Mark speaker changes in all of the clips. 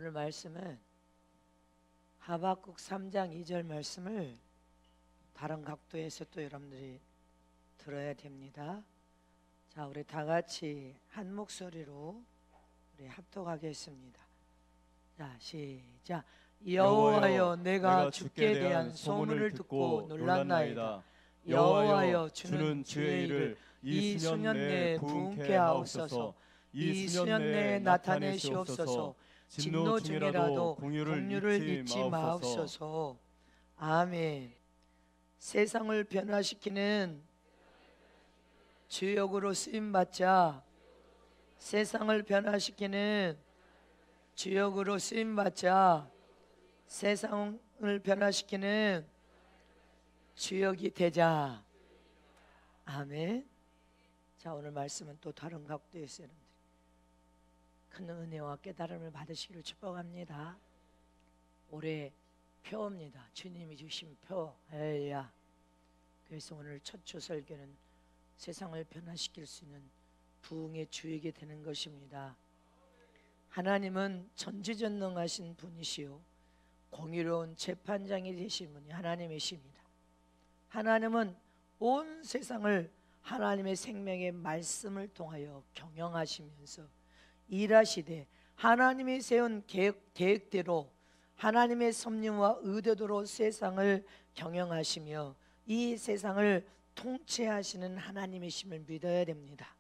Speaker 1: 오늘 말씀은 하박국 3장 2절 말씀을 다른 각도에서 또 여러분들이 들어야 됩니다. 자, 우리 다 같이 한 목소리로 우리 합독하겠습니다. 자, 시작. 여호와여, 내가 주께 대한 소문을 듣고 놀랐나이다. 여호와여, 주는 주의 일을 이 수년 내에 부응케 하옵소서. 이 수년 내에 나타내시옵소서. 진노 중에라도 긍휼을 잊지 마옵소서. 아멘. 세상을 변화시키는 주역으로 쓰임받자. 세상을 변화시키는 주역으로 쓰임받자. 세상을 변화시키는 주역이 되자. 아멘. 자, 오늘 말씀은 또 다른 각도에서 여러분들 큰 은혜와 깨달음을 받으시기를 축복합니다. 올해 표입니다. 주님이 주신 표. 할렐루야. 그래서 오늘 첫 주 설교는 세상을 변화시킬 수 있는 부흥의 주역이 되는 것입니다. 하나님은 전지전능하신 분이시요 공의로운 재판장이 되신 분이 하나님이십니다. 하나님은 온 세상을 하나님의 생명의 말씀을 통하여 경영하시면서 일하시되 하나님이 세운 계획대로 하나님의 섭리와 의도대로 세상을 경영하시며 이 세상을 통치하시는 하나님이심을 믿어야 됩니다.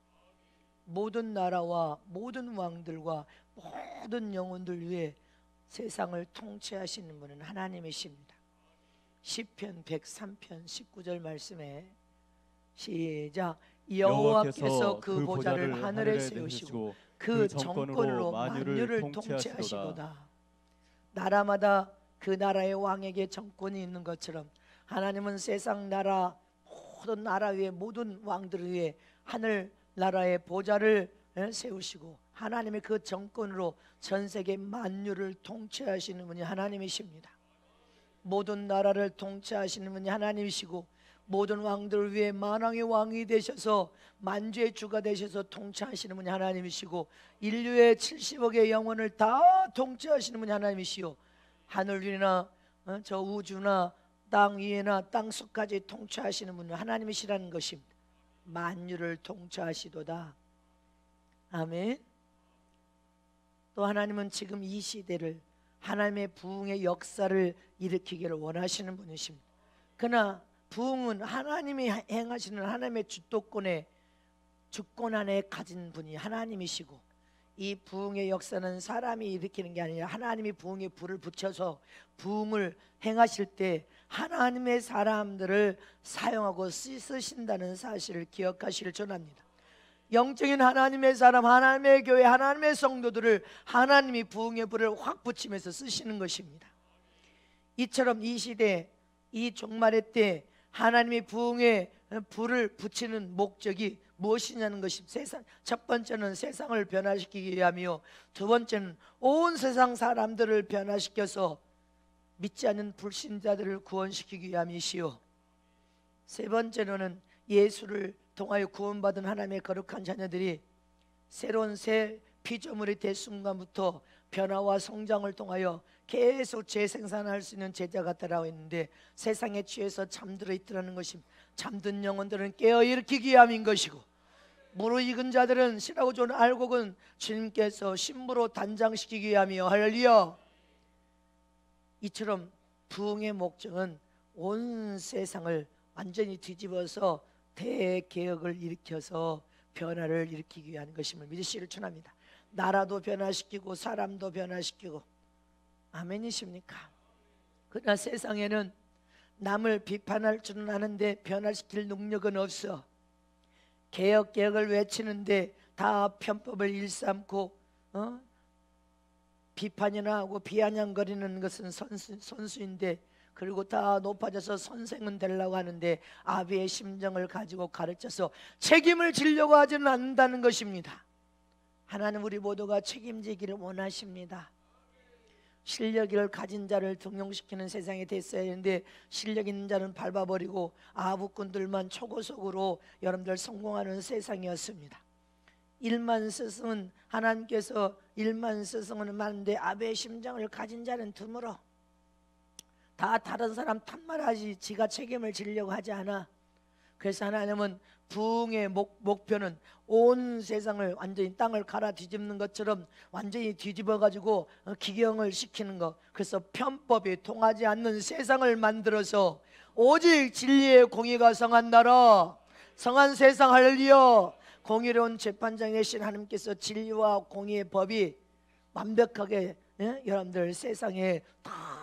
Speaker 1: 모든 나라와 모든 왕들과 모든 영혼들 위해 세상을 통치하시는 분은 하나님이십니다. 시편 103편 19절 말씀에 시작. 여호와께서 그 보좌를 하늘에 세우시고 그 정권으로 만유를 통치하시도다. 나라마다 그 나라의 왕에게 정권이 있는 것처럼 하나님은 세상 나라 모든 나라 위에 모든 왕들 위에 하늘 나라의 보좌를 세우시고 하나님의 그 정권으로 전 세계 만유를 통치하시는 분이 하나님이십니다. 모든 나라를 통치하시는 분이 하나님이시고 모든 왕들 위에 만왕의 왕이 되셔서 만주의 주가 되셔서 통치하시는 분이 하나님이시고 인류의 70억의 영혼을 다 통치하시는 분이 하나님이시요 하늘 위나 저 우주나 땅 위에나 땅 속까지 통치하시는 분은 하나님이시라는 것입니다. 만유를 통치하시도다. 아멘. 또 하나님은 지금 이 시대를 하나님의 부흥의 역사를 일으키기를 원하시는 분이십니다. 그러나 부흥은 하나님이 행하시는 하나님의 주도권의 주권 안에 가진 분이 하나님이시고 이 부흥의 역사는 사람이 일으키는 게 아니라 하나님이 부흥에 불을 붙여서 부흥을 행하실 때 하나님의 사람들을 사용하고 쓰신다는 사실을 기억하시길 전합니다. 영적인 하나님의 사람, 하나님의 교회, 하나님의 성도들을 하나님이 부흥의 불을 확 붙이면서 쓰시는 것입니다. 이처럼 이 시대, 이 종말의 때 하나님이 부흥의 불을 붙이는 목적이 무엇이냐는 것이 첫 번째는 세상을 변화시키기 위함이요 두 번째는 온 세상 사람들을 변화시켜서 믿지 않는 불신자들을 구원시키기 위함이시요 세 번째로는 예수를 통하여 구원받은 하나님의 거룩한 자녀들이 새로운 새 피조물이 될 순간부터 변화와 성장을 통하여 계속 재생산할 수 있는 제자가 되라고 했는데 세상에 취해서 잠들어 있더라는 것입니다. 잠든 영혼들은 깨어 일으키기 위함인 것이고 무르익은 자들은 시라고 좀 알곡은 주님께서 신부로 단장시키기 위함이요 할렐루야. 이처럼 부흥의 목적은 온 세상을 완전히 뒤집어서 대개혁을 일으켜서 변화를 일으키기 위한 것임을 믿으시기를 축원합니다. 나라도 변화시키고 사람도 변화시키고 아멘이십니까? 그러나 세상에는 남을 비판할 줄은 아는데 변화시킬 능력은 없어. 개혁을 외치는데 다 편법을 일삼고 비판이나 하고 비아냥거리는 것은 선수인데 그리고 다 높아져서 선생은 되려고 하는데 아비의 심정을 가지고 가르쳐서 책임을 지려고 하지는 않는다는 것입니다. 하나님 우리 모두가 책임지기를 원하십니다. 실력을 가진 자를 등용시키는 세상이 됐어야 했는데 실력 있는 자는 밟아버리고 아부꾼들만 초고속으로 여러분들 성공하는 세상이었습니다. 일만 스승은 하나님께서 일만 스승은 많은데 아베의 심정을 가진 자는 드물어. 다 다른 사람 탓말하지 지가 책임을 지려고 하지 않아. 그래서 하나님은 부흥의 목표는 온 세상을 완전히 땅을 갈아 뒤집는 것처럼 완전히 뒤집어 가지고 기경을 시키는 것. 그래서 편법이 통하지 않는 세상을 만들어서 오직 진리의 공의가 성한 나라, 성한 세상 할렐루야. 공의로운 재판장이 되신 하나님께서 진리와 공의의 법이 완벽하게 여러분들 세상에 다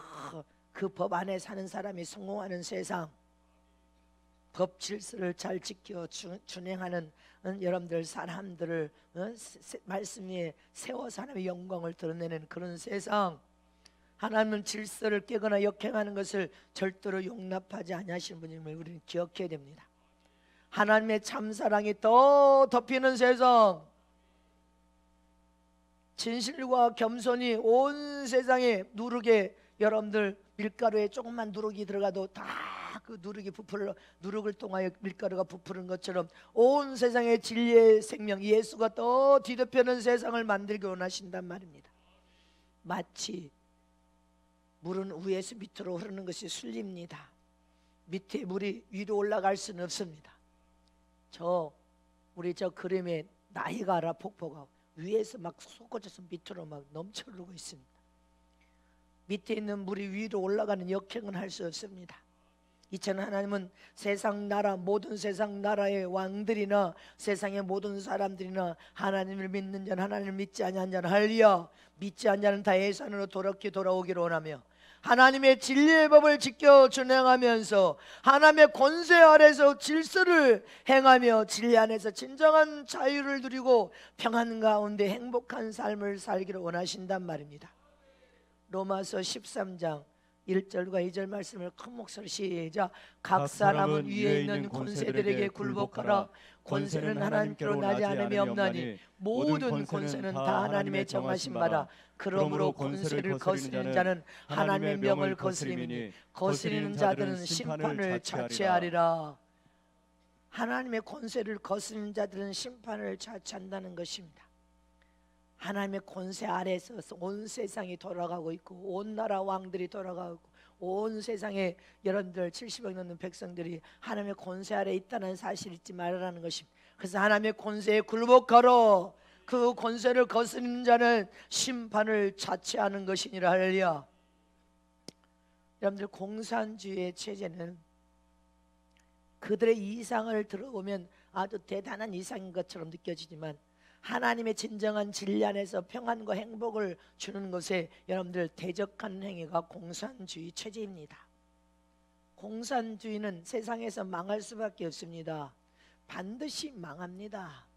Speaker 1: 그 법 안에 사는 사람이 성공하는 세상, 법 질서를 잘 지켜 준행하는 여러분들 사람들을 말씀 위에 세워서 하나님의 영광을 드러내는 그런 세상, 하나님은 질서를 깨거나 역행하는 것을 절대로 용납하지 아니하시는 분임을 우리는 기억해야 됩니다. 하나님의 참사랑이 더 덮이는 세상, 진실과 겸손이 온 세상에 누룩에 여러분들 밀가루에 조금만 누룩이 들어가도 다 그 누룩이 부풀어 누룩을 통하여 밀가루가 부푸는 것처럼 온 세상에 진리의 생명 예수가 더 뒤덮여는 세상을 만들기 원하신단 말입니다. 마치 물은 위에서 밑으로 흐르는 것이 순리입니다. 밑에 물이 위로 올라갈 수는 없습니다. 우리 저 그림에 나이가라 폭포가 위에서 막 솟구쳐서 밑으로 막 넘쳐 흐르고 있습니다. 밑에 있는 물이 위로 올라가는 역행은 할 수 없습니다. 이처럼 하나님은 세상 나라 모든 세상 나라의 왕들이나 세상의 모든 사람들이나 하나님을 믿는 자는 하나님을 믿지 아니한 자는 할렐루야 믿지 않는 자는 다 예산으로 돌아오기를 원하며 하나님의 진리의 법을 지켜 준행하면서 하나님의 권세 아래서 질서를 행하며 진리 안에서 진정한 자유를 누리고 평안 가운데 행복한 삶을 살기를 원하신단 말입니다. 로마서 13장 1절과 2절 말씀을 큰 목소리 시작. 각 사람은 위에 있는 권세들에게 굴복하라. 권세는 하나님께로 나지 않음이 없나니 모든 권세는 다 하나님의 정하신 바라. 그러므로 권세를 거스리는 자는 하나님의 명을 거스림이니 거스리는 자들은 심판을 자체하리라. 하나님의 권세를 거스리는 자들은 심판을 자체한다는 것입니다. 하나님의 권세 아래서 온 세상이 돌아가고 있고 온 나라 왕들이 돌아가고 있고 온 세상에 여러분들 70억 넘는 백성들이 하나님의 권세 아래 있다는 사실을 잊지 말라는 것입니다. 그래서 하나님의 권세에 굴복하러 그 권세를 거스르는 자는 심판을 자체하는 것이니라. 할렐루야. 여러분들 공산주의의 체제는 그들의 이상을 들어보면 아주 대단한 이상인 것처럼 느껴지지만 하나님의 진정한 진리 안에서 평안과 행복을 주는 것에 여러분들 대적하는 행위가 공산주의 체제입니다. 공산주의는 세상에서 망할 수밖에 없습니다. 반드시 망합니다.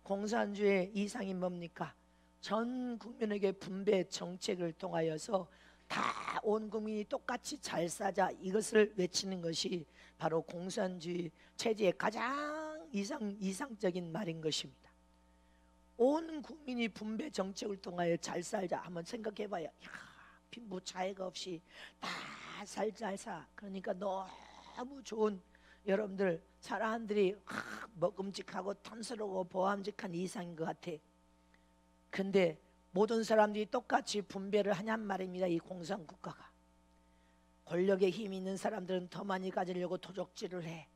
Speaker 1: 공산주의의 이상이 뭡니까? 전 국민에게 분배 정책을 통하여서 다 온 국민이 똑같이 잘 사자 이것을 외치는 것이 바로 공산주의 체제의 가장 이상적인 말인 것입니다. 온 국민이 분배 정책을 통하여 잘 살자 한번 생각해봐요. 빈부 차이가 없이 다 잘 사. 그러니까 너무 좋은 여러분들 사람들이 먹음직하고 탐스러워 보암직한 이상인 것 같아. 근데 모든 사람들이 똑같이 분배를 하냔 말입니다. 이 공산국가가. 권력에 힘이 있는 사람들은 더 많이 가지려고 도적질을 해.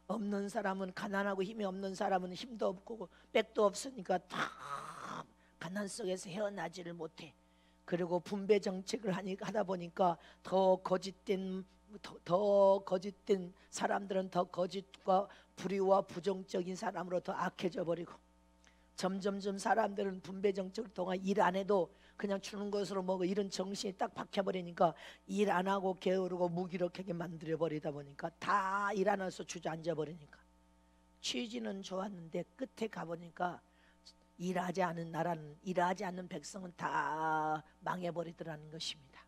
Speaker 1: 없는 사람은 가난하고 힘이 없는 사람은 힘도 없고 백도 없으니까 다 가난 속에서 헤어나지를 못해. 그리고 분배 정책을 하다 보니까 더 거짓된 사람들은 더 거짓과 불의와 부정적인 사람으로 더 악해져 버리고 점점점 사람들은 분배 정책을 통해 일 안 해도 그냥 주는 것으로 먹어 이런 정신이 딱 박혀버리니까 일 안 하고 게으르고 무기력하게 만들어 버리다 보니까 다 일 안 해서 주저앉아 버리니까 취지는 좋았는데 끝에 가보니까 일하지 않은 나라는 일하지 않는 백성은 다 망해버리더라는 것입니다.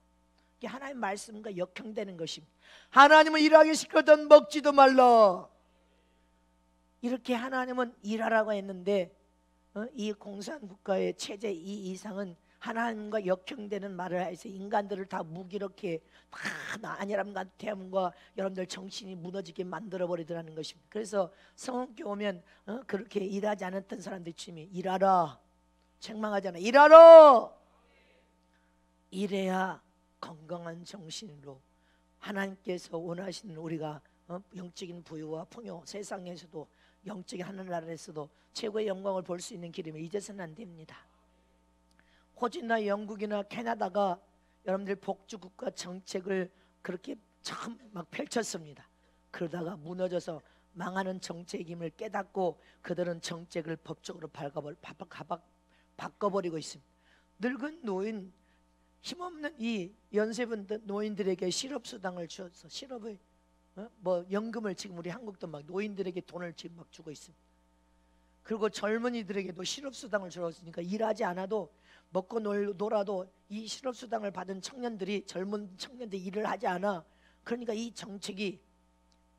Speaker 1: 이게 하나님의 말씀과 역행되는 것입니다. 하나님은 일하기 싫거든 먹지도 말라. 이렇게 하나님은 일하라고 했는데 이 공산국가의 체제 이 이상은 하나님과 역형되는 말을 해서 인간들을 다 무기력해 다 아니라는 같아함과 여러분들 정신이 무너지게 만들어 버리더라는 것입니다. 그래서 성경에 오면 그렇게 일하지 않았던 사람들이 주님이 일하라 책망하잖아. 일하라. 일해야 건강한 정신으로 하나님께서 원하시는 우리가 영적인 부유와 풍요, 세상에서도 영적인 하늘나라에서도 최고의 영광을 볼 수 있는 길이면 잊어서는 안 됩니다. 호주나 영국이나 캐나다가 여러분들 복지국가 정책을 그렇게 참 막 펼쳤습니다. 그러다가 무너져서 망하는 정책임을 깨닫고 그들은 정책을 법적으로 바꿔버리고 있습니다. 늙은 노인, 힘없는 이 연세분 노인들에게 실업수당을 주어서 실업을 뭐 연금을 지금 우리 한국도 막 노인들에게 돈을 지금 막 주고 있습니다. 그리고 젊은이들에게도 실업수당을 주었으니까 일하지 않아도 먹고 놀아도 이 실업수당을 받은 청년들이 젊은 청년들이 일을 하지 않아. 그러니까 이 정책이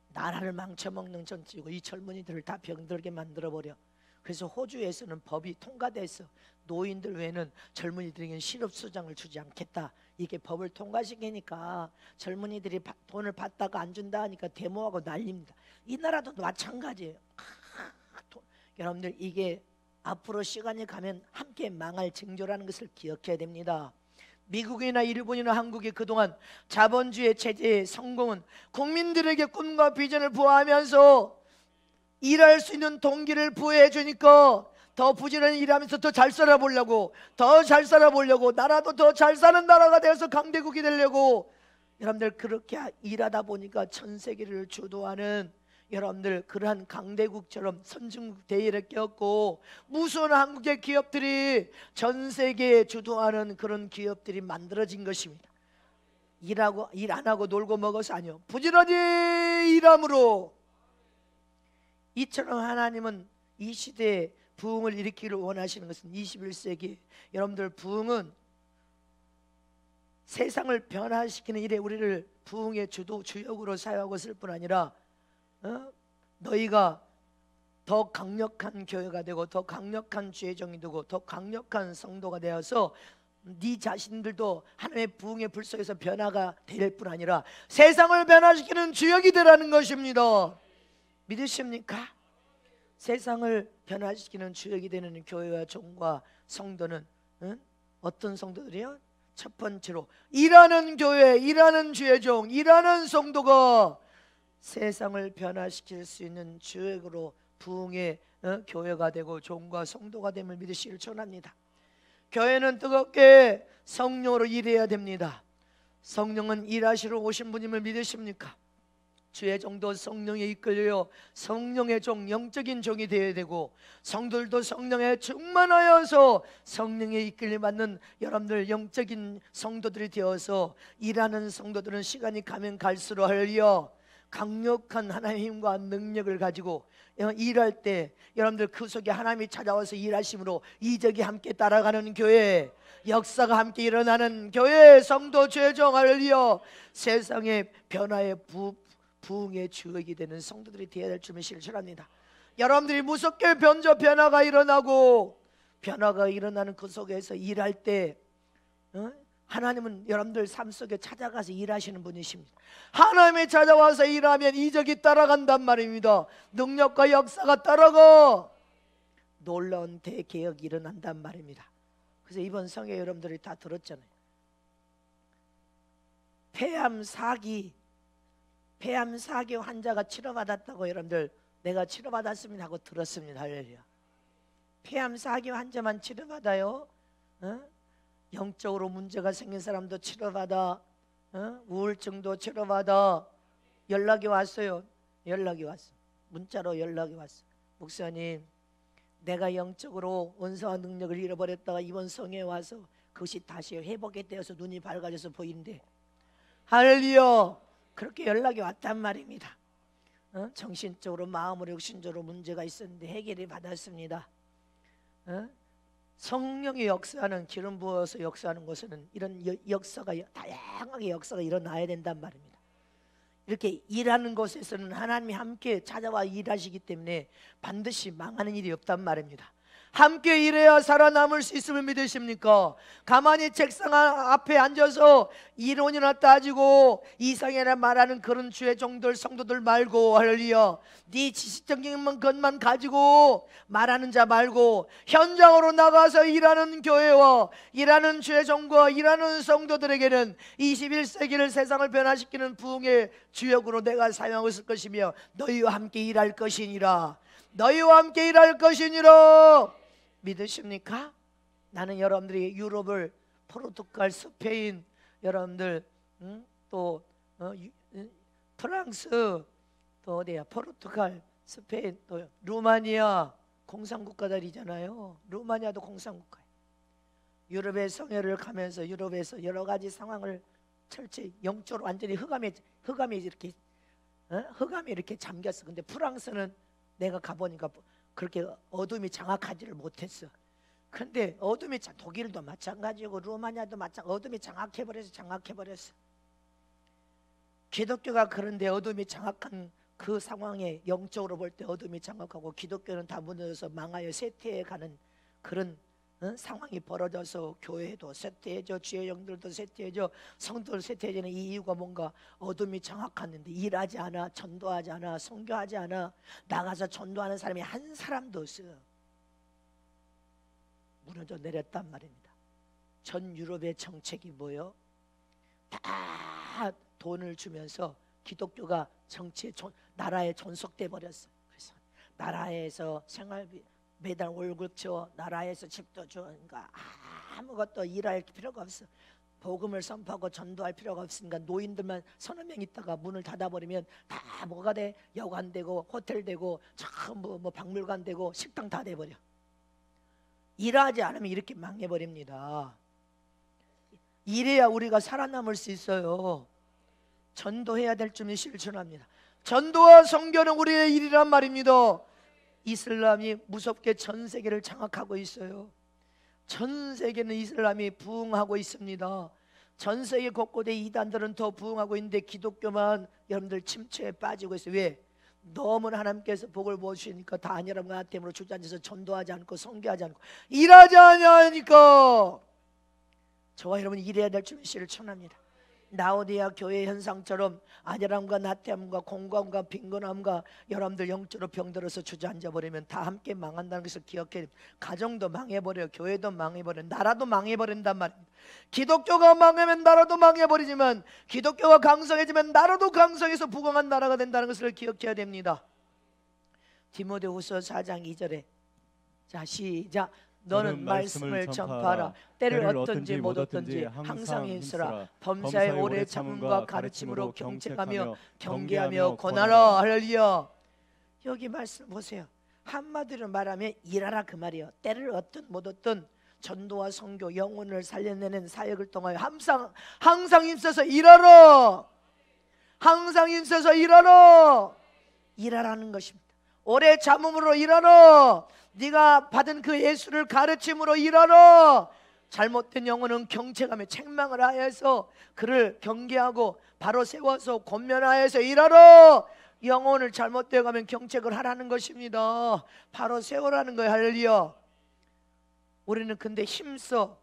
Speaker 1: 나라를 망쳐먹는 정책이고 이 젊은이들을 다 병들게 만들어버려. 그래서 호주에서는 법이 통과돼서 노인들 외에는 젊은이들에게는 실업수당을 주지 않겠다. 이게 법을 통과시키니까 젊은이들이 돈을 받다가 안 준다 하니까 데모하고 난립니다. 이 나라도 마찬가지예요. 여러분들 이게 앞으로 시간이 가면 함께 망할 징조라는 것을 기억해야 됩니다. 미국이나 일본이나 한국이 그동안 자본주의 체제의 성공은 국민들에게 꿈과 비전을 부여하면서 일할 수 있는 동기를 부여해 주니까 더 부지런히 일하면서 더 잘 살아보려고 나라도 더 잘 사는 나라가 되어서 강대국이 되려고 여러분들 그렇게 일하다 보니까 전 세계를 주도하는 여러분들 그러한 강대국처럼 선진국 대열에 꼈고 무수한 한국의 기업들이 전 세계에 주도하는 그런 기업들이 만들어진 것입니다. 일 안 하고 놀고 먹어서 아니요. 부지런히 일함으로. 이처럼 하나님은 이 시대에 부흥을 일으키기를 원하시는 것은 21세기 여러분들 부흥은 세상을 변화시키는 일에 우리를 부흥의 주역으로 사용하고 있을 뿐 아니라 너희가 더 강력한 교회가 되고 더 강력한 주의종이 되고 더 강력한 성도가 되어서 네 자신들도 하나님의 부흥의 불 속에서 변화가 될 뿐 아니라 세상을 변화시키는 주역이 되라는 것입니다. 믿으십니까? 세상을 변화시키는 주역이 되는 교회와 종과 성도는 어떤 성도들이요? 첫 번째로 일하는 교회, 일하는 주의종, 일하는 성도가 세상을 변화시킬 수 있는 주역으로 부흥의 교회가 되고 종과 성도가 됨을 믿으시길 전합니다. 교회는 뜨겁게 성령으로 일해야 됩니다. 성령은 일하시러 오신 분임을 믿으십니까? 주의 종도 성령에 이끌려 성령의 종, 영적인 종이 되어야 되고 성도들도 성령에 충만하여서 성령에 이끌림 받는 여러분들 영적인 성도들이 되어서 일하는 성도들은 시간이 가면 갈수록 하여 강력한 하나님의 힘과 능력을 가지고 일할 때 여러분들 그 속에 하나님이 찾아와서 일하심으로 이적이 함께 따라가는 교회, 역사가 함께 일어나는 교회, 성도 죄종 할렐루야. 세상의 변화의 부흥의 주역이 되는 성도들이 되어야 될 줄을 실천합니다. 여러분들이 무섭게 변화가 일어나고 변화가 일어나는 그 속에서 일할 때 하나님은 여러분들 삶 속에 찾아가서 일하시는 분이십니다. 하나님이 찾아와서 일하면 이적이 따라간단 말입니다. 능력과 역사가 따라가 놀라운 대개혁이 일어난단 말입니다. 그래서 이번 성회 여러분들이 다 들었잖아요. 폐암 4기 환자가 치료받았다고 여러분들 내가 치료받았습니다 하고 들었습니다. 할렐루야. 폐암 4기 환자만 치료받아요? 영적으로 문제가 생긴 사람도 치료받아, 우울증도 치료받아. 연락이 왔어요. 문자로 연락이 왔어요. 목사님, 내가 영적으로 은사와 능력을 잃어버렸다가 이번 성회에 와서 그것이 다시 회복이 되어서 눈이 밝아져서 보이는데 할렐루야. 그렇게 연락이 왔단 말입니다. 정신적으로 마음으로 육신적으로 문제가 있었는데 해결이 받았습니다. 성령의 역사는 기름 부어서 역사하는 것은 이런 역사가 다양하게 역사가 일어나야 된단 말입니다. 이렇게 일하는 곳에서는 하나님이 함께 찾아와 일하시기 때문에 반드시 망하는 일이 없단 말입니다. 함께 일해야 살아남을 수 있음을 믿으십니까? 가만히 책상 앞에 앉아서 이론이나 따지고 이상이나 말하는 그런 주의 종들 성도들 말고, 할렐루야, 네 지식적인 것만 가지고 말하는 자 말고 현장으로 나가서 일하는 교회와 일하는 주의 종과 일하는 성도들에게는 21세기를 세상을 변화시키는 부흥의 주역으로 내가 사용하고 있을 것이며 너희와 함께 일할 것이니라. 너희와 함께 일할 것이니라. 믿으십니까? 나는 여러분들이 유럽을, 포르투갈, 스페인, 여러분들 또 프랑스, 또 어디야, 포르투갈, 스페인, 또 루마니아 공산국가들이잖아요. 루마니아도 공산국가예요. 유럽의 성회를 가면서 유럽에서 여러 가지 상황을 철저히 영적으로 완전히 흑암이 이렇게 잠겼어. 근데 프랑스는 내가 가보니까 그렇게 어둠이 장악하지를 못했어. 근데 어둠이 독일도 마찬가지고 루마니아도 어둠이 장악해버렸어. 기독교가 그런데 어둠이 장악한 그 상황에 영적으로 볼 때 어둠이 장악하고 기독교는 다 무너져서 망하여 쇠퇴해가는 그런 상황이 벌어져서 교회도 쇠퇴해져, 주의 영들도 쇠퇴해져, 성도들 쇠퇴해지는 이 이유가 뭔가 어둠이 장악하는데 일하지 않아, 전도하지 않아, 선교하지 않아, 나가서 전도하는 사람이 한 사람도 없어. 무너져 내렸단 말입니다. 전 유럽의 정책이 뭐요? 다 돈을 주면서 기독교가 나라에 존속돼 버렸어. 그래서 나라에서 생활비 매달 월급 줘, 나라에서 집도 줘. 그러니까 아무것도 일할 필요가 없어. 복음을 선포하고 전도할 필요가 없으니까 노인들만 서너 명 있다가 문을 닫아버리면 다 뭐가 돼? 여관 되고 호텔 되고 전부 뭐 박물관 되고 식당 다 돼버려. 일하지 않으면 이렇게 망해버립니다. 이래야 우리가 살아남을 수 있어요. 전도해야 될 줄을 실천합니다. 전도와 선교는 우리의 일이란 말입니다. 이슬람이 무섭게 전 세계를 장악하고 있어요. 전 세계는 이슬람이 부흥하고 있습니다. 전 세계 곳곳에 이단들은 더 부흥하고 있는데 기독교만 여러분들 침체에 빠지고 있어요. 왜? 너무나 하나님께서 복을 부어주시니까 다 아니라는 아템으로 주저앉아서 전도하지 않고 선교하지 않고 일하지 않으니까 저와 여러분이 일해야 될 줄을 실천합니다. 라오디아 교회 현상처럼 안일함과 나태함과 공고함과 빈곤함과 여러분들 영적으로 병들어서 주저앉아 버리면 다 함께 망한다는 것을 기억해. 가정도 망해버려, 교회도 망해버려, 나라도 망해버린단 말입니다. 기독교가 망하면 나라도 망해버리지만 기독교가 강성해지면 나라도 강성해서 부강한 나라가 된다는 것을 기억해야 됩니다. 디모데후서 4장 2절에 자 시작. 너는 말씀을 전파하라. 때를 얻든지 못 얻든지 항상 힘쓰라. 범사의 오래 참음과 가르침으로 경책하며 경계하며 권하라. 할렐루야. 여기 말씀 보세요. 한마디로 말하면 일하라 그 말이에요. 때를 얻든 못 얻든 전도와 선교, 영혼을 살려내는 사역을 통하여 항상 힘써서 일하라. 항상 힘써서 일하라. 일하라는 것입니다. 오래 참음으로 일하라. 네가 받은 그 예수를 가르침으로 일하라. 잘못된 영혼은 경책하며 책망을 하여서 그를 경계하고 바로 세워서 권면하여서 일하라. 영혼을 잘못되어 가면 경책을 하라는 것입니다. 바로 세우라는 거예요. 할렐루야. 우리는 근데 힘써.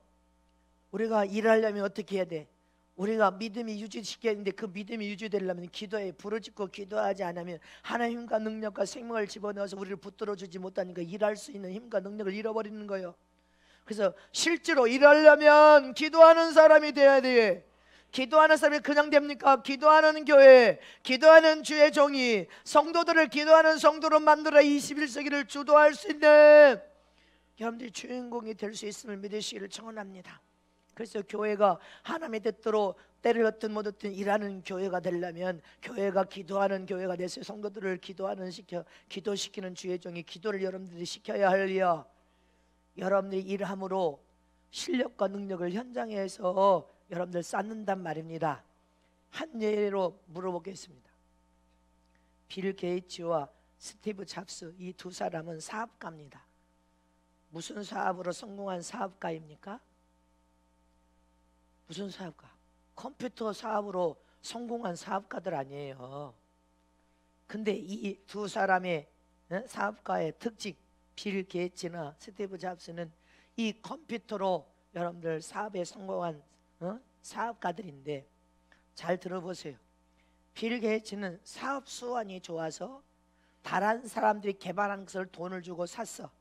Speaker 1: 우리가 일하려면 어떻게 해야 돼? 우리가 믿음이 유지시켜야 되는데 그 믿음이 유지되려면 기도에 부르짖고 기도하지 않으면 하나님의 힘과 능력과 생명을 집어넣어서 우리를 붙들어 주지 못하니까 일할 수 있는 힘과 능력을 잃어버리는 거예요. 그래서 실제로 일하려면 기도하는 사람이 돼야 돼. 기도하는 사람이 그냥 됩니까? 기도하는 교회, 기도하는 주의 종이 성도들을 기도하는 성도로 만들어 21세기를 주도할 수 있는 여러분들이 주인공이 될 수 있음을 믿으시기를 청원합니다. 그래서 교회가 하나님의 뜻대로 때를 얻든 못 얻든 일하는 교회가 되려면 교회가 기도하는 교회가 돼서 성도들을 기도시키는 주의 종이 기도를 여러분들이 시켜야 할요. 여러분들이 일함으로 실력과 능력을 현장에서 여러분들 쌓는단 말입니다. 한 예로 물어보겠습니다. 빌 게이츠와 스티브 잡스 이 두 사람은 사업가입니다. 무슨 사업으로 성공한 사업가입니까? 무슨 사업가? 컴퓨터 사업으로 성공한 사업가들 아니에요. 근데 이 두 사람의 사업가의 특징, 빌 게이츠나 스티브 잡스는 이 컴퓨터로 여러분들 사업에 성공한 사업가들인데, 잘 들어보세요. 빌 게이츠는 사업 수완이 좋아서 다른 사람들이 개발한 것을 돈을 주고 샀어.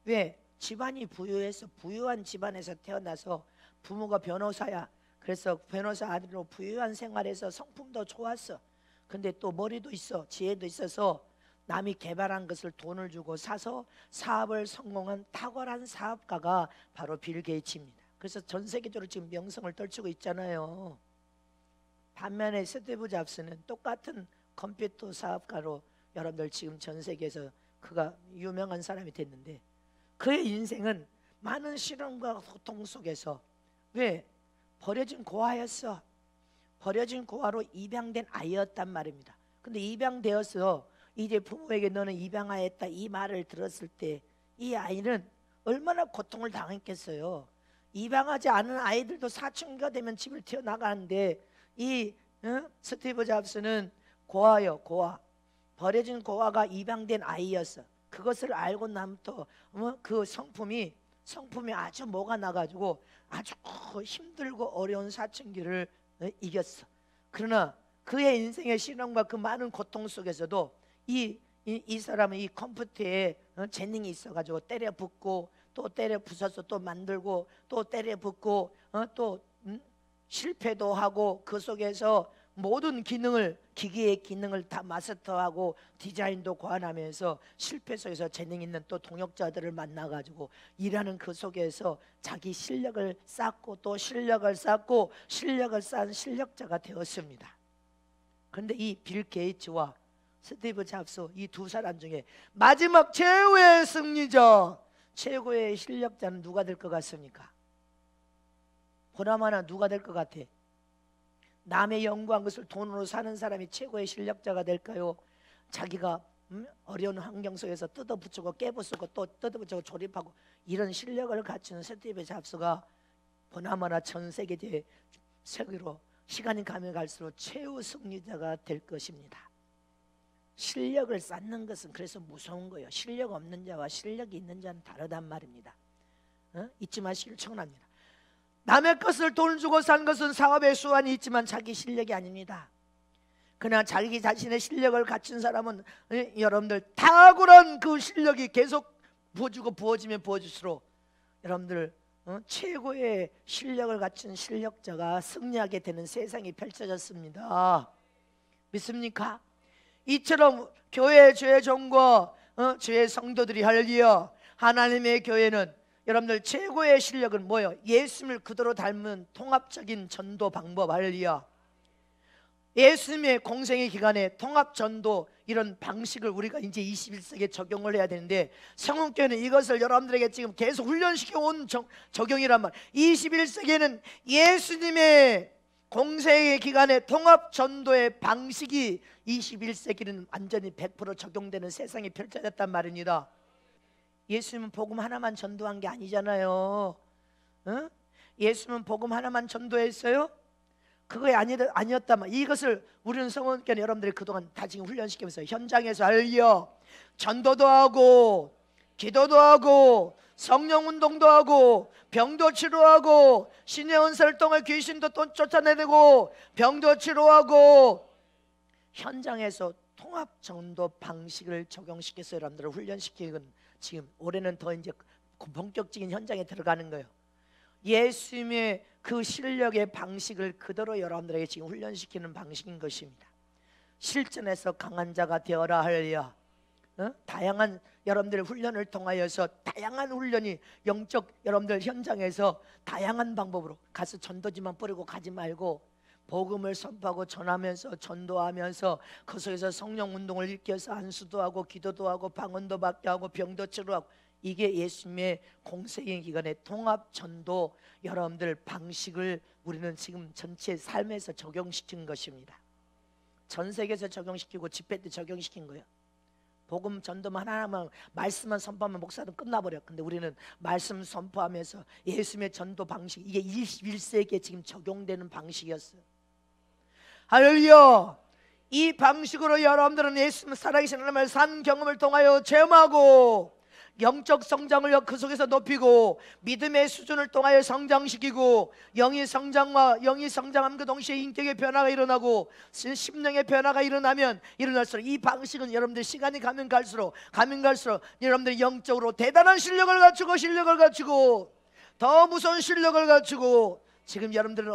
Speaker 1: 왜? 집안이 부유해서, 부유한 집안에서 태어나서 부모가 변호사야. 그래서 변호사 아들로 부유한 생활에서 성품도 좋았어. 근데 또 머리도 있어, 지혜도 있어서 남이 개발한 것을 돈을 주고 사서 사업을 성공한 탁월한 사업가가 바로 빌 게이츠입니다. 그래서 전 세계적으로 지금 명성을 떨치고 있잖아요. 반면에 스티브 잡스는 똑같은 컴퓨터 사업가로 여러분들 지금 전 세계에서 그가 유명한 사람이 됐는데, 그의 인생은 많은 시련과 고통 속에서, 왜? 버려진 고아였어. 버려진 고아로 입양된 아이였단 말입니다. 근데 입양되어서 이제 부모에게 너는 입양하였다 이 말을 들었을 때 이 아이는 얼마나 고통을 당했겠어요. 입양하지 않은 아이들도 사춘기가 되면 집을 튀어나가는데, 이 스티브 잡스는 고아요, 고아. 버려진 고아가 입양된 아이였어. 그것을 알고 나부터 그 성품이 아주 뭐가 나가지고 아주 힘들고 어려운 사춘기를 이겼어. 그러나 그의 인생의 시련과 그 많은 고통 속에서도 이 사람은 이 컴퓨터에 재능이 있어가지고 때려 붓고 또 때려 부숴서 또 만들고 또 때려 붓고 또 실패도 하고, 그 속에서 모든 기능을, 기기의 기능을 다 마스터하고 디자인도 고안하면서 실패 속에서 재능 있는 또 동역자들을 만나가지고 일하는 그 속에서 자기 실력을 쌓고 또 실력을 쌓고 실력을 쌓은 실력자가 되었습니다. 그런데 이 빌 게이츠와 스티브 잡스, 이 두 사람 중에 마지막 최후의 승리자, 최고의 실력자는 누가 될 것 같습니까? 보나마나 누가 될 것 같아? 남의 연구한 것을 돈으로 사는 사람이 최고의 실력자가 될까요? 자기가 어려운 환경 속에서 뜯어붙이고 깨부수고 또 뜯어붙이고 조립하고 이런 실력을 갖춘 스티브 잡스가 보나마나 전 세계적으로 시간이 가면 갈수록 최후 승리자가 될 것입니다. 실력을 쌓는 것은 그래서 무서운 거예요. 실력 없는 자와 실력이 있는 자는 다르단 말입니다. 잊지 마시길 청합니다. 남의 것을 돈 주고 산 것은 사업의 수완이 있지만 자기 실력이 아닙니다. 그러나 자기 자신의 실력을 갖춘 사람은 여러분들 탁월한 그 실력이 계속 부어주고 부어지면 부어질수록 여러분들 최고의 실력을 갖춘 실력자가 승리하게 되는 세상이 펼쳐졌습니다. 믿습니까? 이처럼 교회 주의 종과 주의 성도들이 할렐루야, 하나님의 교회는 여러분들 최고의 실력은 뭐예요? 예수님을 그대로 닮은 통합적인 전도 방법, 할렐루야. 예수님의 공생의 기간에 통합 전도 이런 방식을 우리가 이제 21세기에 적용을 해야 되는데, 성흥교회는 이것을 여러분들에게 지금 계속 훈련시켜 온 적용이란 말. 21세기에는 예수님의 공생의 기간에 통합 전도의 방식이 21세기는 완전히 100% 적용되는 세상이 펼쳐졌단 말입니다. 예수님은 복음 하나만 전도한 게 아니잖아요. 예수님은 복음 하나만 전도했어요? 그거에 아니었다면 이것을 우리는 성원교회 여러분들이 그동안 다 지금 훈련시키면서 현장에서 알려 전도도 하고 기도도 하고 성령 운동도 하고 병도 치료하고 신의 은사를 통해 귀신도 또 쫓아내고 병도 치료하고 현장에서 통합 전도 방식을 적용시켜서 여러분들을 훈련시키는, 지금 올해는 더 이제 본격적인 현장에 들어가는 거예요. 예수님의 그 실력의 방식을 그대로 여러분들에게 지금 훈련시키는 방식인 것입니다. 실전에서 강한 자가 되어라 할렐루야. 다양한 여러분들의 훈련을 통하여서 다양한 훈련이 영적 여러분들 현장에서 다양한 방법으로 가서 전도지만 뿌리고 가지 말고 복음을 선포하고 전하면서 전도하면서 그 속에서 성령 운동을 일으켜서 안수도 하고 기도도 하고 방언도 받게 하고 병도 치료하고, 이게 예수님의 공생의 기간의 통합 전도 여러분들 방식을 우리는 지금 전체 삶에서 적용시킨 것입니다. 전 세계에서 적용시키고 집회 때 적용시킨 거예요. 복음 전도만 하나만 말씀만 선포하면 목사는 끝나버려. 근데 우리는 말씀 선포하면서 예수님의 전도 방식, 이게 21세기에 지금 적용되는 방식이었어요. 할렐루야. 이 방식으로 여러분들은 예수님 살아계신 하나님을 산 경험을 통하여 체험하고 영적 성장을 그 속에서 높이고 믿음의 수준을 통하여 성장시키고 영이 성장함 그 동시에 인격의 변화가 일어나고 심령의 변화가 일어나면 일어날수록 이 방식은 여러분들 시간이 가면 갈수록 여러분들이 영적으로 대단한 실력을 갖추고 더 무서운 실력을 갖추고 지금 여러분들은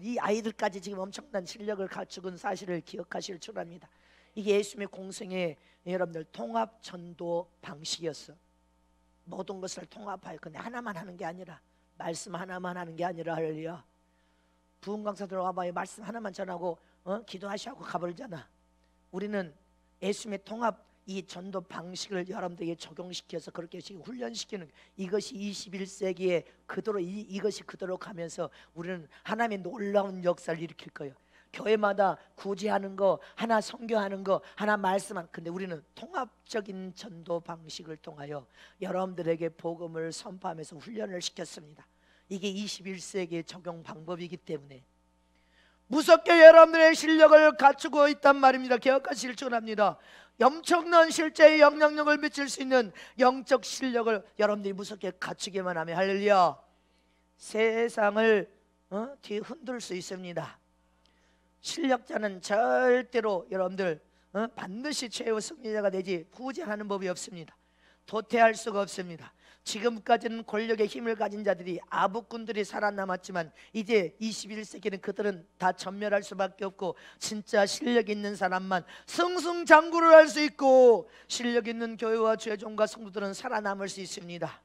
Speaker 1: 이 아이들까지 지금 엄청난 실력을 갖추는 사실을 기억하실 줄 압니다. 이게 예수님의 공생의 여러분들 통합 전도 방식이었어. 모든 것을 통합하여 근데 하나만 하는 게 아니라 말씀 하나만 하는 게 아니라 할렐루야. 부흥 강사들 와봐요. 말씀 하나만 전하고 기도하시고 가버리잖아. 우리는 예수님의 통합 이 전도 방식을 여러분들에게 적용시켜서 그렇게 훈련시키는 이것이 21세기에 그대로 이것이 그대로 가면서 우리는 하나님의 놀라운 역사를 일으킬 거예요. 교회마다 구제하는 거 하나, 선교하는 거 하나, 말씀한 근데 우리는 통합적인 전도 방식을 통하여 여러분들에게 복음을 선포하면서 훈련을 시켰습니다. 이게 21세기의 적용 방법이기 때문에 무섭게 여러분들의 실력을 갖추고 있단 말입니다. 기억하실 줄 압니다. 엄청난 실제의 영향력을 미칠 수 있는 영적 실력을 여러분들이 무섭게 갖추기만 하면 할렐루야 세상을 뒤흔들 수 있습니다. 실력자는 절대로 여러분들 반드시 최후 승리자가 되지 후퇴하는 법이 없습니다. 도태할 수가 없습니다. 지금까지는 권력의 힘을 가진 자들이 아부꾼들이 살아남았지만 이제 21세기는 그들은 다 전멸할 수밖에 없고 진짜 실력 있는 사람만 승승장구를 할 수 있고 실력 있는 교회와 주의 종과 성도들은 살아남을 수 있습니다.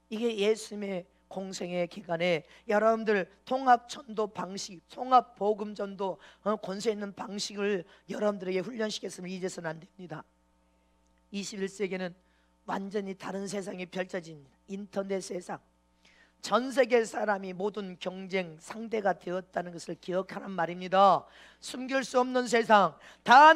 Speaker 1: 이게 예수님의 공생의 기간에 여러분들 통합 전도 방식, 통합 복음 전도 권세 있는 방식을 여러분들에게 훈련시켰으면 이제서는 안 됩니다. 21세기는 완전히 다른 세상이 펼쳐진 인터넷 세상, 전 세계 사람이 모든 경쟁 상대가 되었다는 것을 기억하란 말입니다. 숨길 수 없는 세상, 다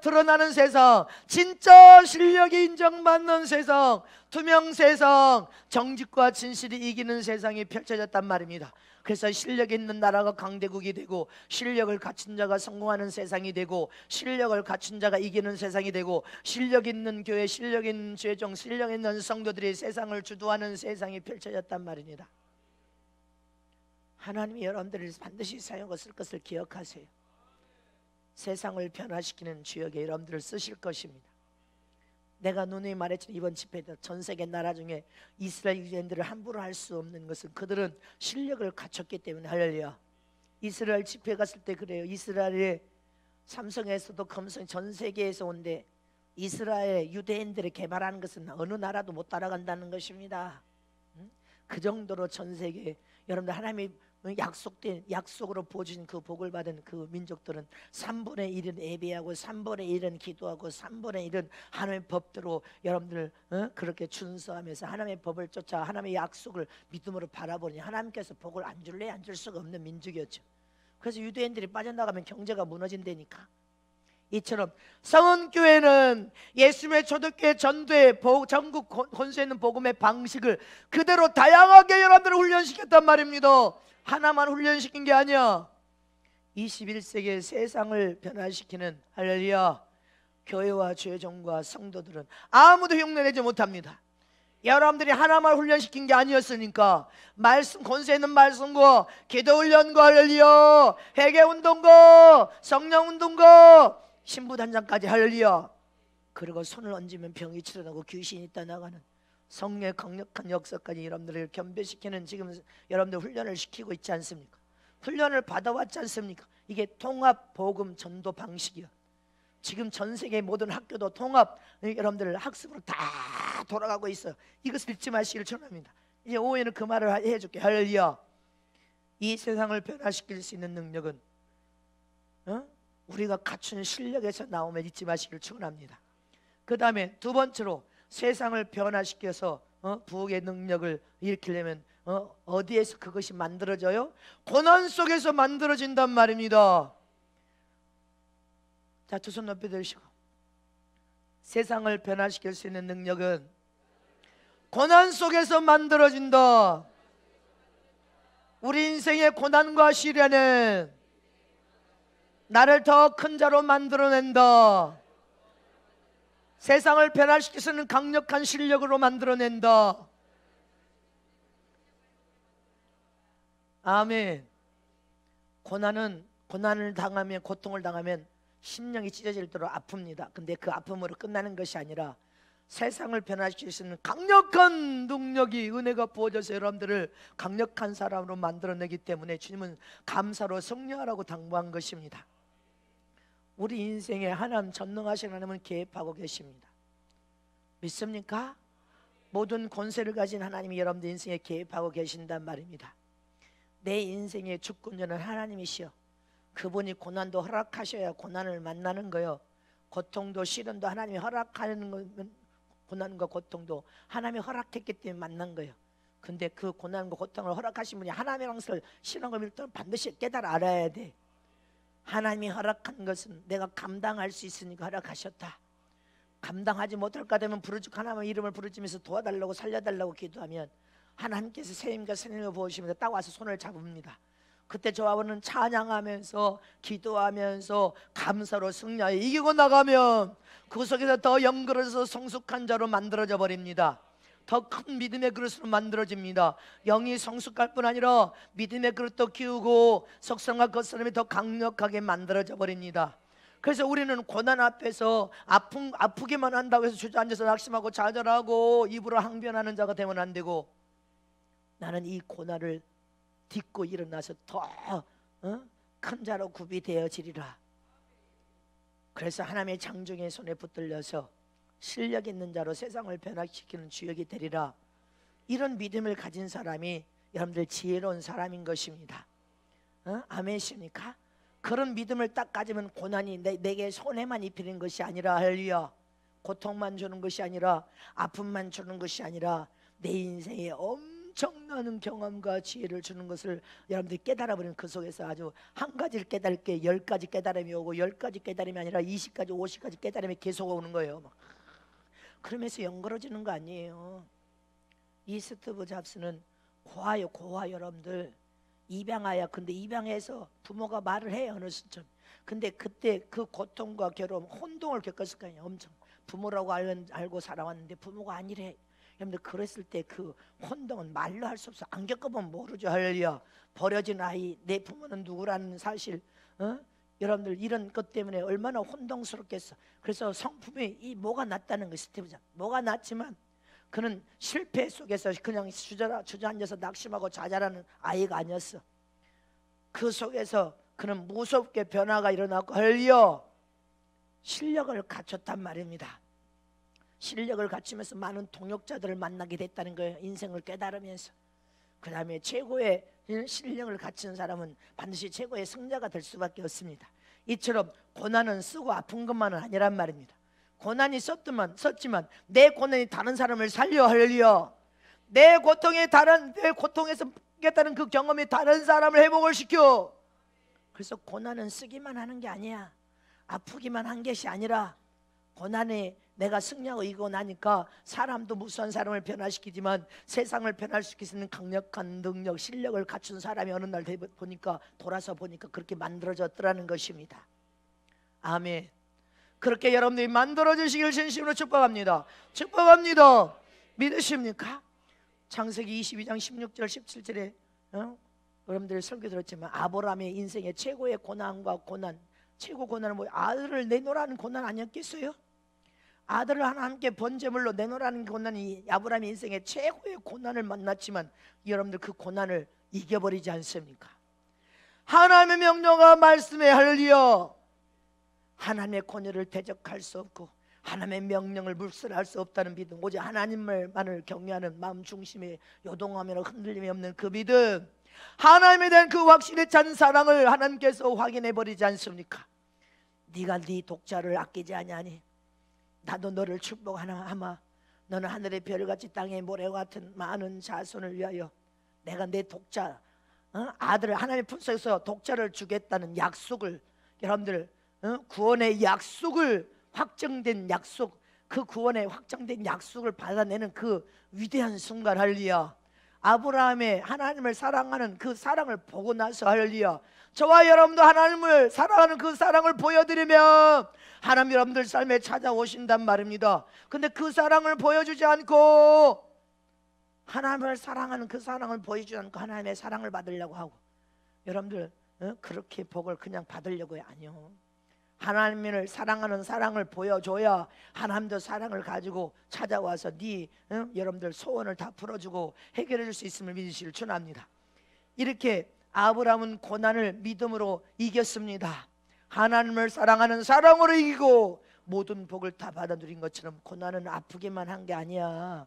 Speaker 1: 드러나는 세상, 진짜 실력이 인정받는 세상, 투명 세상, 정직과 진실이 이기는 세상이 펼쳐졌단 말입니다. 그래서 실력 있는 나라가 강대국이 되고 실력을 갖춘 자가 성공하는 세상이 되고 실력을 갖춘 자가 이기는 세상이 되고 실력 있는 교회, 실력 있는 죄종, 실력 있는 성도들이 세상을 주도하는 세상이 펼쳐졌단 말입니다. 하나님이 여러분들을 반드시 사용하고 쓸 것을 기억하세요. 세상을 변화시키는 주역에 여러분들을 쓰실 것입니다. 내가 누누이 말했지만 이번 집회 때 전 세계 나라 중에 이스라엘 유대인들을 함부로 할 수 없는 것은 그들은 실력을 갖췄기 때문에 할렐루야. 이스라엘 집회 갔을 때 그래요. 이스라엘의 삼성에서도 검성 전 세계에서 온데 이스라엘 유대인들이 개발하는 것은 어느 나라도 못 따라간다는 것입니다. 그 정도로 전 세계 여러분들 하나님이 약속으로 보여준 그 복을 받은 그 민족들은 3분의 1은 예배하고 3분의 1은 기도하고 3분의 1은 하나님의 법대로 여러분들 그렇게 준수하면서 하나님의 법을 쫓아 하나님의 약속을 믿음으로 바라보니 하나님께서 복을 안 줄래 안 줄 수가 없는 민족이었죠. 그래서 유대인들이 빠져나가면 경제가 무너진다니까. 이처럼 성은교회는 예수님의 초대교회 전도의 전국 권세 있는 복음의 방식을 그대로 다양하게 여러분들을 훈련시켰단 말입니다. 하나만 훈련시킨 게 아니야. 21세기의 세상을 변화시키는 할렐루야 교회와 주의 종과 성도들은 아무도 흉내내지 못합니다. 여러분들이 하나만 훈련시킨 게 아니었으니까 말씀, 권세 있는 말씀과 기도 훈련과 할렐루야 회개운동과 성령운동과 신부단장까지 할렐루야. 그리고 손을 얹으면 병이 치료나고 귀신이 떠나가는 성령의 강력한 역사까지 여러분들을 겸비시키는 지금 여러분들 훈련을 시키고 있지 않습니까? 훈련을 받아왔지 않습니까? 이게 통합 복음 전도 방식이야. 지금 전 세계 모든 학교도 통합 여러분들 학습으로 다 돌아가고 있어요. 이것을 잊지 마시기를 전합니다. 이제 오후에는 그 말을 해줄게. 할렐루야. 이 세상을 변화시킬 수 있는 능력은 우리가 갖춘 실력에서 나오면 잊지 마시기를 축원합니다. 그 다음에 두 번째로 세상을 변화시켜서 부흥의 능력을 일으키려면 어디에서 그것이 만들어져요? 고난 속에서 만들어진단 말입니다. 자, 두 손 높이 들으시고 세상을 변화시킬 수 있는 능력은 고난 속에서 만들어진다. 우리 인생의 고난과 시련은 나를 더 큰 자로 만들어낸다. 세상을 변화시킬 수 있는 강력한 실력으로 만들어낸다. 아멘. 고난을 당하면, 고통을 당하면 심령이 찢어질 대로 아픕니다. 근데 그 아픔으로 끝나는 것이 아니라 세상을 변화시킬 수 있는 강력한 능력이, 은혜가 부어져서 여러분들을 강력한 사람으로 만들어내기 때문에 주님은 감사로 승리하라고 당부한 것입니다. 우리 인생에 하나님, 전능하신 하나님은 개입하고 계십니다. 믿습니까? 모든 권세를 가진 하나님이 여러분들 인생에 개입하고 계신단 말입니다. 내 인생의 주권자는 하나님이시여, 그분이 고난도 허락하셔야 고난을 만나는 거요. 고통도 시련도 하나님이 허락하는 거면, 고난과 고통도 하나님이 허락했기 때문에 만난 거예요. 근데 그 고난과 고통을 허락하신 분이 하나님이라는 것을, 신앙과 믿음을 반드시 깨달아 알아야 돼. 하나님이 허락한 것은 내가 감당할 수 있으니까 허락하셨다. 감당하지 못할까 되면 부르짖고 하나님의 이름을 부르짖으면서 도와달라고, 살려달라고 기도하면 하나님께서 세임과 선생님을 부으시면서 딱 와서 손을 잡습니다. 그때 저하고는 찬양하면서 기도하면서 감사로 승리하여 이기고 나가면 그 속에서 더 영그러져서 성숙한 자로 만들어져 버립니다. 더 큰 믿음의 그릇으로 만들어집니다. 영이 성숙할 뿐 아니라 믿음의 그릇도 키우고 속성과 겉사람이 더 강력하게 만들어져 버립니다. 그래서 우리는 고난 앞에서 아프기만 한다고 해서 주저앉아서 낙심하고 좌절하고 입으로 항변하는 자가 되면 안 되고, 나는 이 고난을 딛고 일어나서 더 큰 자로 구비되어지리라. 그래서 하나님의 장중의 손에 붙들려서 실력 있는 자로 세상을 변화시키는 주역이 되리라. 이런 믿음을 가진 사람이 여러분들 지혜로운 사람인 것입니다. 아멘이십니까? 그런 믿음을 딱 가지면 고난이 내게 손해만 입히는 것이 아니라, 할렐루야, 고통만 주는 것이 아니라, 아픔만 주는 것이 아니라 내 인생에 엄청나는 경험과 지혜를 주는 것을 여러분들이 깨달아버리는, 그 속에서 아주 한 가지를 깨달을 게 10가지 깨달음이 오고, 10가지 깨달음이 아니라 20가지 50가지 깨달음이 계속 오는 거예요. 그러면서 영걸어지는 거 아니에요. 이스티브 잡스는 고아요, 고아. 여러분들 입양아야. 근데 입양해서 부모가 말을 해요, 어느 시점. 근데 그때 그 고통과 괴로움, 혼동을 겪었을 거 아니에요. 엄청 부모라고 알고 살아왔는데 부모가 아니래. 여러분들 그랬을 때 그 혼동은 말로 할 수 없어. 안 겪어보면 모르죠. 할렐루야. 버려진 아이, 내 부모는 누구라는 사실, 여러분들 이런 것 때문에 얼마나 혼동스럽겠어. 그래서 성품이 이 뭐가 낫다는 거, 스티브 잡스 뭐가 낫지만 그는 실패 속에서 그냥 주저앉아서 낙심하고 좌절하는 아이가 아니었어. 그 속에서 그는 무섭게 변화가 일어났고, 할렐루야, 실력을 갖췄단 말입니다. 실력을 갖추면서 많은 동역자들을 만나게 됐다는 거예요. 인생을 깨달으면서. 그 다음에 최고의 실력을 갖춘 사람은 반드시 최고의 승자가 될 수밖에 없습니다. 이처럼 고난은 쓰고 아픈 것만은 아니란 말입니다. 고난이 썼지만 내 고난이 다른 사람을 살려. 할렐루야. 내 고통에서 깨달은 그 경험이 다른 사람을 회복을 시켜. 그래서 고난은 쓰기만 하는 게 아니야. 아프기만 한 것이 아니라, 고난에 내가 승리하고 이기고 나니까 사람도 무수한 사람을 변화시키지만 세상을 변화시킬 수 있는 강력한 능력, 실력을 갖춘 사람이 어느 날 돌아서 보니까 그렇게 만들어졌더라는 것입니다. 아멘. 그렇게 여러분들이 만들어지시길 진심으로 축복합니다. 축복합니다. 믿으십니까? 창세기 22장 16절 17절에 여러분들 설교 들었지만 아브라함의 인생의 최고의 고난과 최고 고난은 뭐예요? 아들을 내놓으라는 고난 아니었겠어요? 아들을 하나님께 번제물로 내놓으라는 고난이 아브라함의 인생의 최고의 고난을 만났지만, 여러분들 그 고난을 이겨버리지 않습니까? 하나님의 명령과 말씀에, 할렐루야, 하나님의 권위를 대적할 수 없고 하나님의 명령을 물술할 수 없다는 믿음, 오직 하나님만을 경외하는 마음 중심에 요동하며 흔들림이 없는 그 믿음, 하나님에 대한 그 확신에 찬 사랑을 하나님께서 확인해 버리지 않습니까? 네가 네 독자를 아끼지 아니하니 나도 너를 축복하나. 너는 하늘의 별같이 땅의 모래와 같은 많은 자손을 위하여 내가 내 독자, 아들을 하나님의 품속에서 독자를 주겠다는 약속을, 여러분들 구원의 약속을, 확정된 약속, 그 구원의 확정된 약속을 받아내는 그 위대한 순간, 할렐루야. 아브라함의 하나님을 사랑하는 그 사랑을 보고 나서 할렐루야, 저와 여러분도 하나님을 사랑하는 그 사랑을 보여드리면 하나님 여러분들 삶에 찾아오신단 말입니다. 근데 그 사랑을 보여주지 않고, 하나님을 사랑하는 그 사랑을 보여주지 않고 하나님의 사랑을 받으려고 하고, 여러분들 그렇게 복을 그냥 받으려고요? 아니요. 하나님을 사랑하는 사랑을 보여줘야 하나님도 사랑을 가지고 찾아와서 여러분들 소원을 다 풀어주고 해결해 줄 수 있음을 믿으시길 축원합니다. 이렇게 아브라함은 고난을 믿음으로 이겼습니다. 하나님을 사랑하는 사랑으로 이기고 모든 복을 다 받아 누린 것처럼, 고난은 아프기만 한 게 아니야.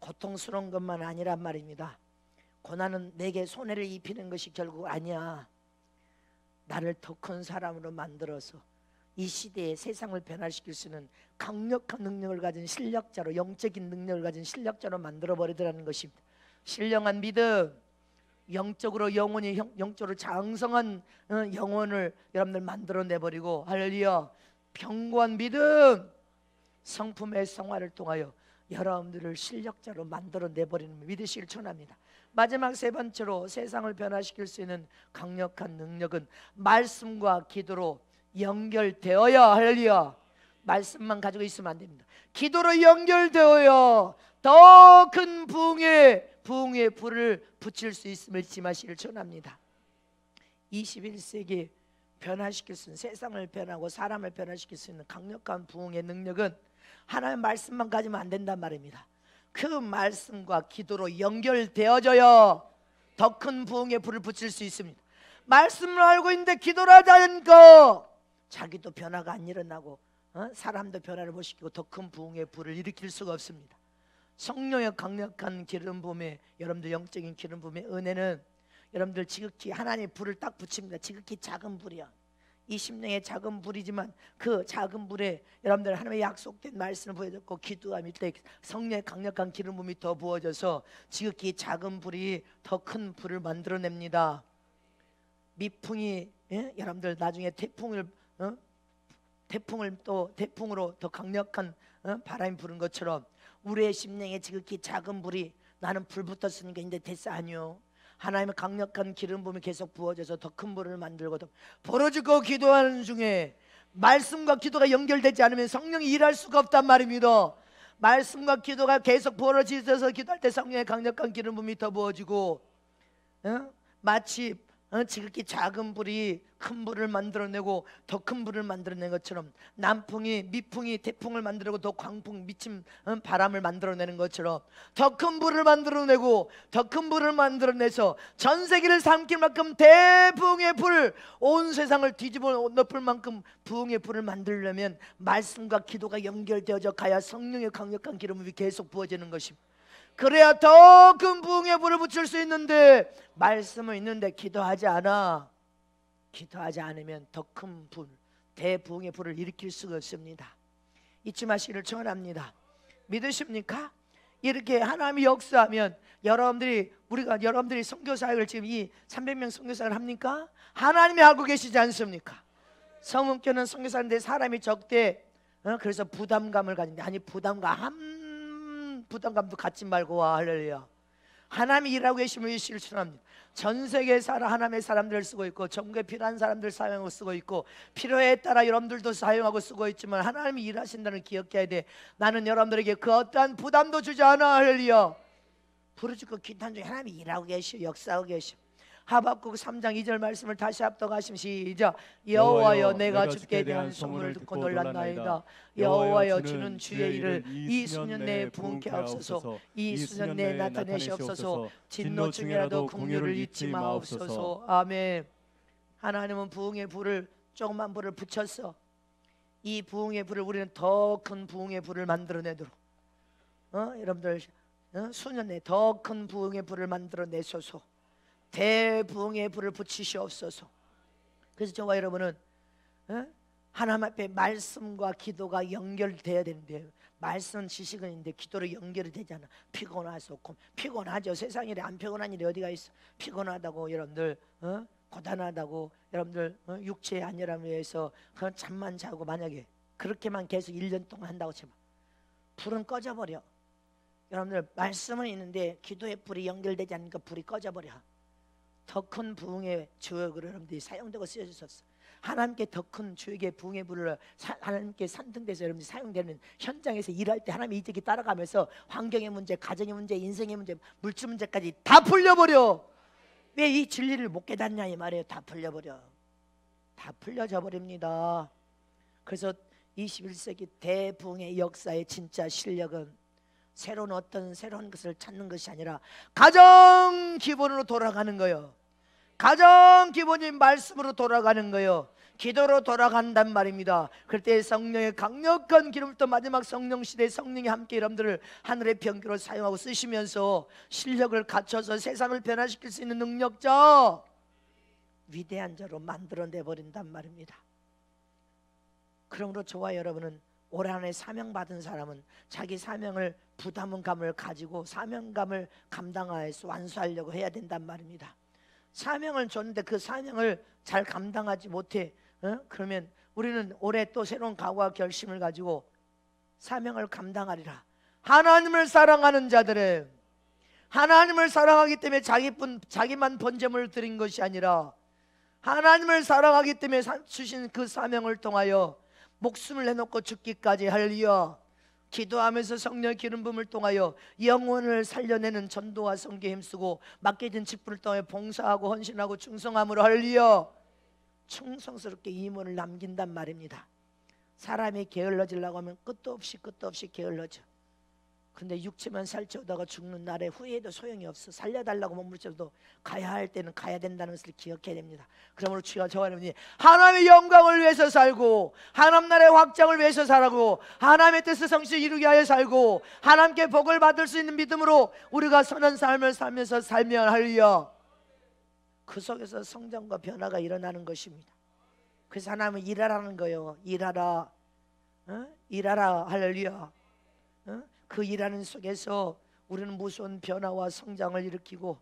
Speaker 1: 고통스러운 것만 아니란 말입니다. 고난은 내게 손해를 입히는 것이 결국 아니야. 나를 더 큰 사람으로 만들어서 이 시대에 세상을 변화시킬 수 있는 강력한 능력을 가진 실력자로, 영적인 능력을 가진 실력자로 만들어 버리더라는 것입니다. 신령한 믿음, 영적으로 영적으로 장성한 영혼을 여러분들 만들어내 버리고, 할렐루야, 견고한 믿음, 성품의 성화를 통하여 여러분들을 실력자로 만들어내 버리는 믿으시길 축원합니다. 마지막 세 번째로 세상을 변화시킬 수 있는 강력한 능력은 말씀과 기도로 연결되어야, 할렐루야, 말씀만 가지고 있으면 안 됩니다. 기도로 연결되어야 더 큰 부흥의 불을 붙일 수 있음을 짐하시길 축원합니다. 21세기 변화시킬 수 있는, 세상을 변하고 사람을 변화시킬 수 있는 강력한 부흥의 능력은 하나님의 말씀만 가지면 안 된단 말입니다. 그 말씀과 기도로 연결되어져야 더 큰 부흥의 불을 붙일 수 있습니다. 말씀을 알고 있는데 기도를 하지 않고 자기도 변화가 안 일어나고 사람도 변화를 못 시키고 더 큰 부흥의 불을 일으킬 수가 없습니다. 성령의 강력한 기름 부음에, 여러분들 영적인 기름 부음의 은혜는 여러분들 지극히 하나님의 불을 딱 붙입니다. 지극히 작은 불이야. 이 심령의 작은 불이지만 그 작은 불에 여러분들 하나님의 약속된 말씀을 보여줬고 기도함일 때 성령의 강력한 기름 부음이 더 부어져서 지극히 작은 불이 더 큰 불을 만들어냅니다. 미풍이 여러분들 나중에 태풍으로 더 강력한 바람이 부는 것처럼 우리의 심령에 지극히 작은 불이, 나는 불 붙었으니까 이제 됐어, 아니요. 하나님의 강력한 기름 부음이 계속 부어져서 더 큰 불을 만들거든. 벌어지고 기도하는 중에 말씀과 기도가 연결되지 않으면 성령이 일할 수가 없단 말입니다. 말씀과 기도가 계속 벌어지셔서 기도할 때 성령의 강력한 기름 부음이 더 부어지고, 마치 지극히 작은 불이 큰 불을 만들어내고 더 큰 불을 만들어낸 것처럼, 남풍이 미풍이 태풍을 만들고 더 광풍 미친 바람을 만들어내는 것처럼 더 큰 불을 만들어내고 더 큰 불을 만들어내서 전 세계를 삼킬 만큼 대부흥의 불, 온 세상을 뒤집어 엎을 만큼 부흥의 불을 만들려면 말씀과 기도가 연결되어져 가야 성령의 강력한 기름이 계속 부어지는 것입니다. 그래야 더 큰 부흥의 불을 붙일 수 있는데, 말씀은 있는데 기도하지 않으면 더 큰 불, 대부흥의 불을 일으킬 수가 없습니다. 잊지 마시기를 축원합니다. 믿으십니까? 이렇게 하나님이 역사하면 여러분들이 선교 사역을 지금 이 300명 선교 사역을 합니까? 하나님이 하고 계시지 않습니까? 성문교는 선교 사역인데 사람이 적대, 그래서 부담감을 가진다. 아니, 부담감도 갖지 말고 할렐루야. 하나님이 일하고 계시면 실천합니다. 전 세계에 하나님의 사람들을 쓰고 있고 전국에 필요한 사람들 사용하고 쓰고 있고 필요에 따라 여러분들도 사용하고 쓰고 있지만 하나님이 일하신다는 기억해야 돼. 나는 여러분들에게 그 어떠한 부담도 주지 않아, 할렐루야. 부르짖고 기도한 중에 하나님이 일하고 계시오, 역사하고 계시오. 하박국 3장 2절 말씀을 다시 합독하시면 시작. 여호와여, 내가 주께 대한 소문을 듣고 놀랐나이다. 여호와여, 주는 주의 일을 이 수년 내에 부응케 하옵소서. 이 수년 내에 나타내시옵소서. 진노 중에라도 긍휼을 잊지 마옵소서. 아멘. 하나님은 부흥의 불을, 조그만 불을 붙였어. 이 부흥의 불을 우리는 더 큰 부흥의 불을 만들어내도록 여러분들 수년 내에 더 큰 부흥의 불을 만들어내소서. 대부흥의 불을 붙이시옵소서. 그래서 저와 여러분은 하나님 앞에 말씀과 기도가 연결돼야 되는데, 말씀 지식은 있는데 기도로 연결이 되잖아. 피곤하죠. 세상 일에 안 피곤한 일이 어디가 있어. 피곤하다고 여러분들 고단하다고 여러분들 육체의 안전함을 위해서 그런 잠만 자고 만약에 그렇게만 계속 1년 동안 한다고 치면 불은 꺼져버려. 여러분들 말씀은 있는데 기도의 불이 연결되지 않으니까 불이 꺼져버려. 더 큰 부흥의 주역으로 여러분들이 사용되고 쓰여졌어. 하나님께 더 큰 주역의 부흥의 불을 하나님께 산등돼서 여러분들이 사용되는 현장에서 일할 때 하나님의 이적이 따라가면서 환경의 문제, 가정의 문제, 인생의 문제, 물질 문제까지 다 풀려버려. 왜 이 진리를 못 깨닫냐 이 말이에요. 다 풀려버려. 다 풀려져 버립니다. 그래서 21세기 대부흥의 역사의 진짜 실력은 어떤 새로운 것을 찾는 것이 아니라 가장 기본으로 돌아가는 거예요. 가장 기본인 말씀으로 돌아가는 거예요. 기도로 돌아간단 말입니다. 그때 성령의 강력한 기름부터 마지막 성령 시대에 성령이 함께 여러분들을 하늘의 병기로 사용하고 쓰시면서 실력을 갖춰서 세상을 변화시킬 수 있는 능력자, 위대한 자로 만들어내 버린단 말입니다. 그러므로 저와 여러분은 올 한해 사명받은 사람은 자기 사명을 부담감을 가지고 사명감을 감당하여서 완수하려고 해야 된단 말입니다. 사명을 줬는데 그 사명을 잘 감당하지 못해, 그러면 우리는 올해 또 새로운 각오와 결심을 가지고 사명을 감당하리라. 하나님을 사랑하는 자들은 하나님을 사랑하기 때문에 자기만 번제물을 드린 것이 아니라 하나님을 사랑하기 때문에 주신 그 사명을 통하여 목숨을 내놓고 죽기까지 할리야. 기도하면서 성령 기름 부음을 통하여 영혼을 살려내는 전도와 선교에 힘쓰고 맡겨진 직분을 통해 봉사하고 헌신하고 충성함으로 할리야. 충성스럽게 임원을 남긴단 말입니다. 사람이 게을러지려고 하면 끝도 없이 게을러져. 근데 육체만 살찌우다가 죽는 날에 후회해도 소용이 없어. 살려달라고 몸부림쳐도 가야 할 때는 가야 된다는 것을 기억해야 됩니다. 그러므로 주여 저와 여러분이 하나님의 영광을 위해서 살고 하나님 나라의 확장을 위해서 살고 하나님의 뜻을 성실히 이루게 하여 살고 하나님께 복을 받을 수 있는 믿음으로 우리가 선한 삶을 살면서 살면 할리야. 그 속에서 성장과 변화가 일어나는 것입니다. 그래서 하나님은 일하라는 거예요. 일하라, 일하라 할렐루야. 그 일하는 속에서 우리는 무서운 변화와 성장을 일으키고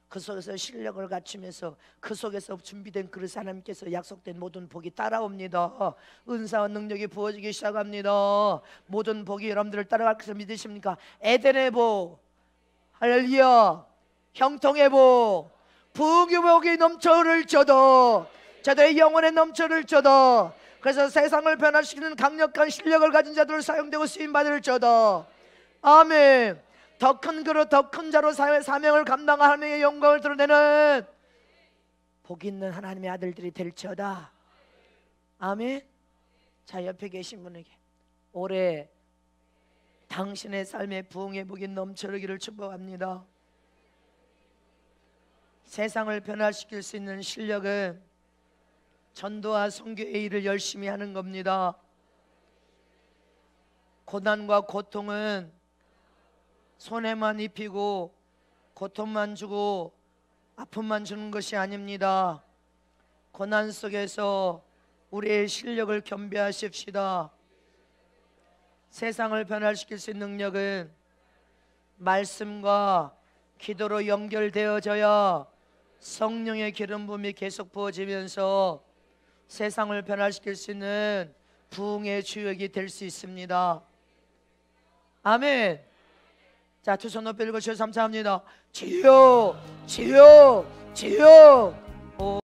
Speaker 1: 그 속에서 실력을 갖추면서 그 속에서 준비된 그릇 하나님께서 약속된 모든 복이 따라옵니다. 은사와 능력이 부어지기 시작합니다. 모든 복이 여러분들을 따라갈 것을 믿으십니까? 에덴의 복, 할렐루야. 형통의 복, 부흥의 복이 넘쳐 흐를저도 저들의 영혼에 넘쳐 흐를저도 그래서 세상을 변화시키는 강력한 실력을 가진 자들을 사용되고 쓰임받을저도 아멘. 더 큰 그릇, 더 큰 자로 사명을 감당한 하나님의 영광을 드러내는 복 있는 하나님의 아들들이 될지어다. 아멘. 자, 옆에 계신 분에게 올해 당신의 삶의 부흥의 복이 넘쳐르기를 축복합니다. 세상을 변화시킬 수 있는 실력은 전도와 선교의 일을 열심히 하는 겁니다. 고난과 고통은 손해만 입히고 고통만 주고 아픔만 주는 것이 아닙니다. 고난 속에서 우리의 실력을 겸비하십시다. 세상을 변화시킬 수 있는 능력은 말씀과 기도로 연결되어져야 성령의 기름 부음이 계속 부어지면서 세상을 변화시킬 수 있는 부흥의 주역이 될 수 있습니다. 아멘. 자, 두 손 높이 들고 주여 감사합니다. 주여, 주여, 주여.